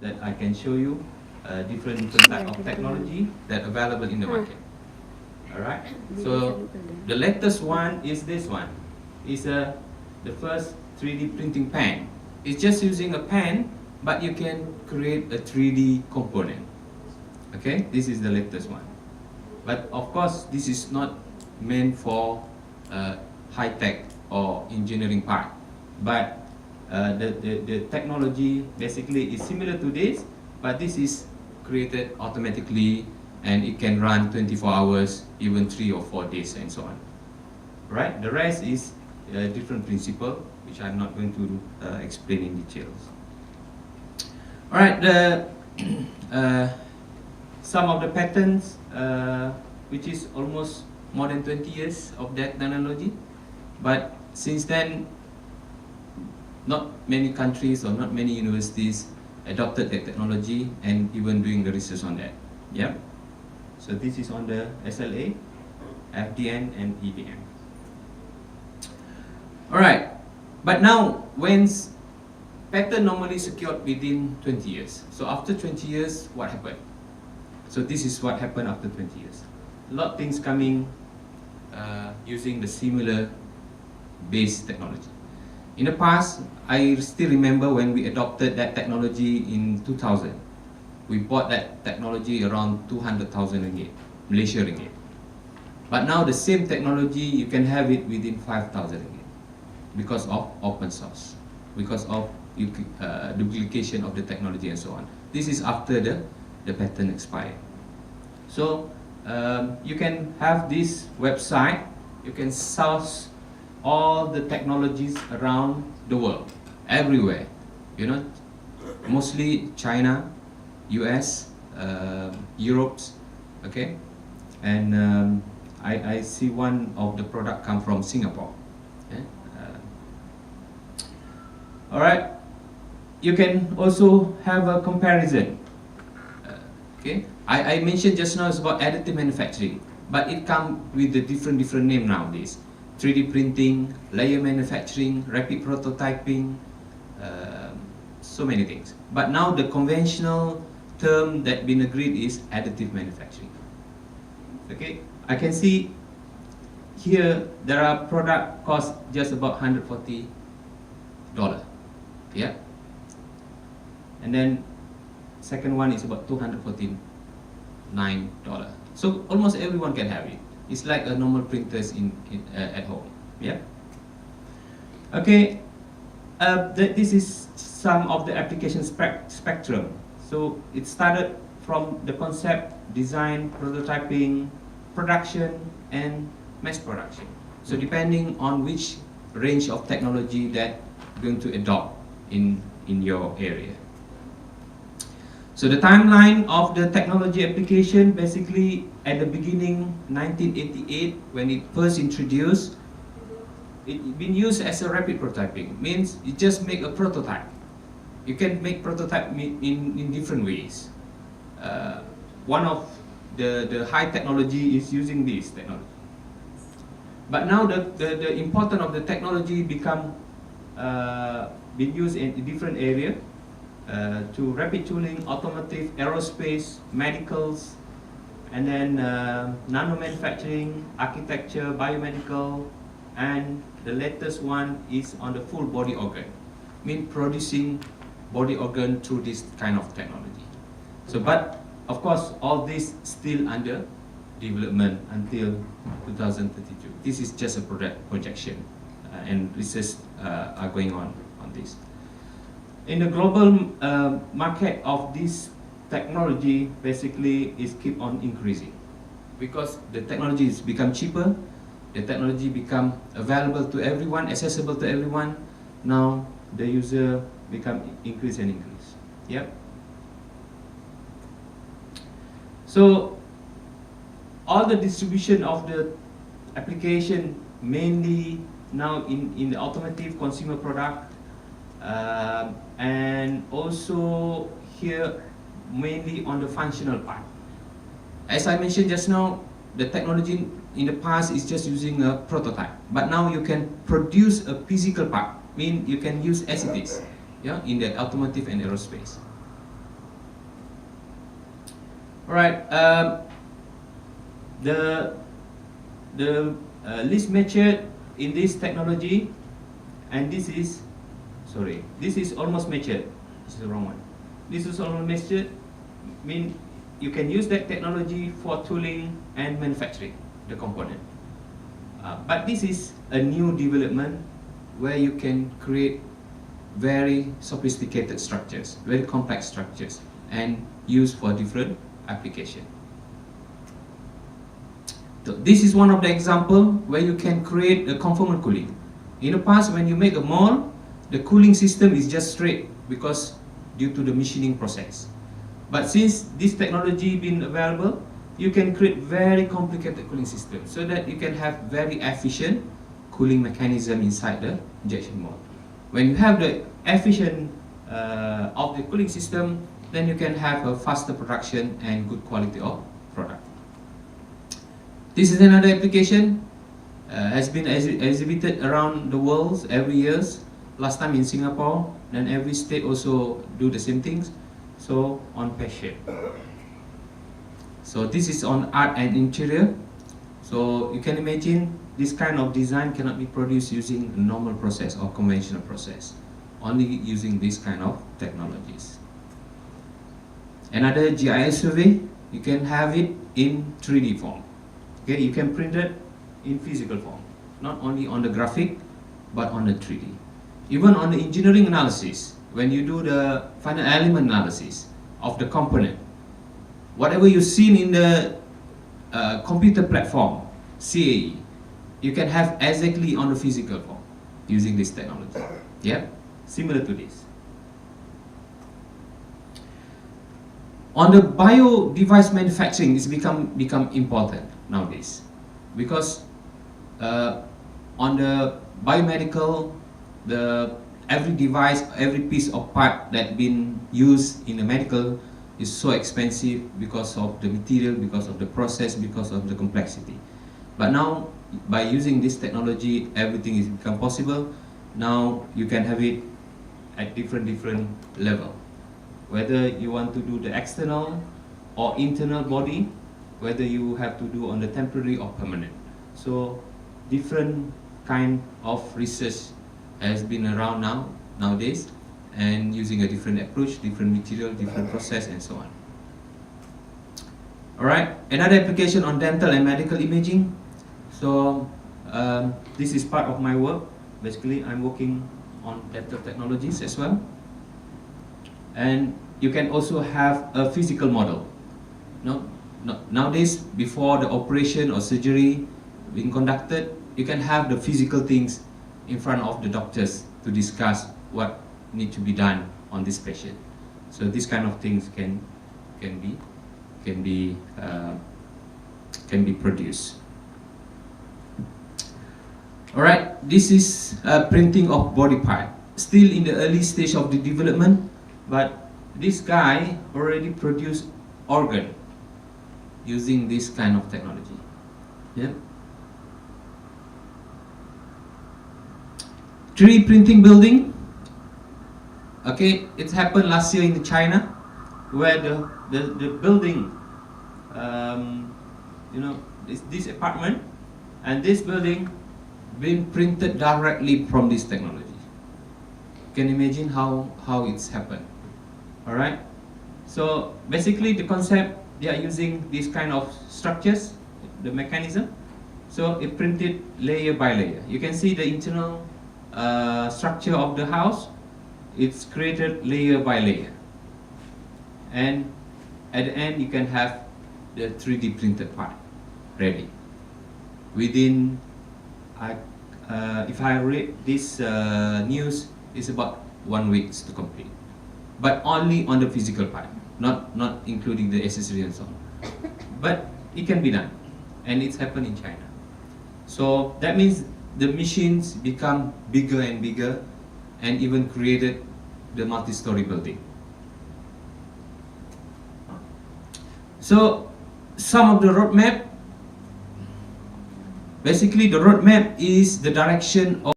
that I can show you different type of technology that available in the market. All right. So the latest one is this one. It's the first 3D printing pen. It's just using a pen, but you can create a 3D component. Okay, this is the latest one. But of course, this is not meant for high tech or engineering part. But the technology basically is similar to this, but this is created automatically and it can run 24 hours, even 3 or 4 days and so on. Right? The rest is a different principle, which I'm not going to explain in details. All right, some of the patents, which is almost more than 20 years of that technology, but since then, not many countries or not many universities adopted that technology and even doing the research on that. Yeah. So this is on the SLA, FDN, and EDM. All right. But now, when's patent normally secured within 20 years? So after 20 years, what happened? So this is what happened after 20 years. A lot of things coming using the similar base technology. In the past, I still remember when we adopted that technology in 2000. We bought that technology around 200,000 ringgit, Malaysia ringgit. But now the same technology, you can have it within 5,000 ringgit because of open source, because of duplication of the technology and so on. This is after the patent expired. So you can have this website, you can source all the technologies around the world, everywhere, you know, mostly China, US, Europe, okay, and I see one of the product come from Singapore. Okay? All right, you can also have a comparison. Okay, I mentioned just now it's about additive manufacturing, but it comes with a different name nowadays. 3D printing, layer manufacturing, rapid prototyping, so many things. But now the conventional term that been agreed is additive manufacturing. Okay, I can see here there are product cost just about $140. Yeah, and then second one is about $249. So almost everyone can have it. It's like a normal printers at home. Yeah. Okay. This is some of the application spectrum. So it started from the concept, design, prototyping, production, and mass production. So depending on which range of technology that you're going to adopt in your area. So the timeline of the technology application, basically at the beginning, 1988, when it first introduced, it been used as a rapid prototyping. Means you just make a prototype. You can make prototype in different ways. One of the high technology is using this technology. But now the importance of the technology become being used in a different area. To rapid tooling, automotive, aerospace, medicals, and then nano manufacturing, architecture, biomedical, and the latest one is on the full body organ, mean producing body organ through this kind of technology. So, but of course, all this still under development until 2032. This is just a projection, and research are going on this. In the global market of this technology, basically is keep on increasing because the technology has become cheaper, the technology become available to everyone, accessible to everyone. Now the user become increase and increase. Yep. So all the distribution of the application mainly now in the automotive consumer product. And also here mainly on the functional part. As I mentioned just now, the technology in the past is just using a prototype, but now you can produce a physical part, mean you can use as it is, yeah, in the automotive and aerospace. Alright, the least matured in this technology, and this is almost matured. This is the wrong one. This is almost matured, mean you can use that technology for tooling and manufacturing the component. But this is a new development where you can create very sophisticated structures, very complex structures, and use for different application. So this is one of the example where you can create a conformal cooling. In the past, when you make a mold, the cooling system is just straight because due to the machining process. But since this technology been available, you can create very complicated cooling system so that you can have very efficient cooling mechanism inside the injection mold. When you have the efficient of the cooling system, then you can have a faster production and good quality of product. This is another application, has been exhibited around the world every year. Last time in Singapore, then every state also do the same things. So on patient. So this is on art and interior. So you can imagine this kind of design cannot be produced using a normal process or conventional process, only using this kind of technologies. Another GIS survey, you can have it in 3D form. Okay, you can print it in physical form, not only on the graphic, but on the 3D. Even on the engineering analysis, when you do the final element analysis of the component, whatever you've seen in the computer platform, CAE, you can have exactly on the physical form using this technology. Yeah, similar to this. On the bio device manufacturing, it's become important nowadays because on the biomedical, every device, every piece of part that been used in the medical is so expensive because of the material, because of the process, because of the complexity. But now, by using this technology, everything is become possible. Now you can have it at different level. Whether you want to do the external or internal body, whether you have to do on the temporary or permanent. So different kind of research has been around nowadays, and using a different approach, different material, different process, and so on. Alright, another application on dental and medical imaging. So this is part of my work. Basically, I'm working on dental technologies as well. And you can also have a physical model. Nowadays, before the operation or surgery being conducted, you can have the physical things in front of the doctors to discuss what needs to be done on this patient. So these kind of things can be produced. All right, this is printing of body part. Still in the early stage of the development, but this guy already produced organ using this kind of technology. Yeah. 3D printing building. Okay, it happened last year in China, where the building, this apartment and this building being printed directly from this technology. You can imagine how it's happened. All right. So basically, the concept, they are using this kind of structures, the mechanism. So it printed layer by layer. You can see the internal structure of the house. It's created layer by layer, and at the end you can have the 3D printed part ready within, if I read this news, it's about 1 week to complete, but only on the physical part, not including the accessory and so on. But it can be done, and it's happened in China. So that means the machines become bigger and bigger, and even created the multi-story building. So some of the roadmap, basically the roadmap is the direction of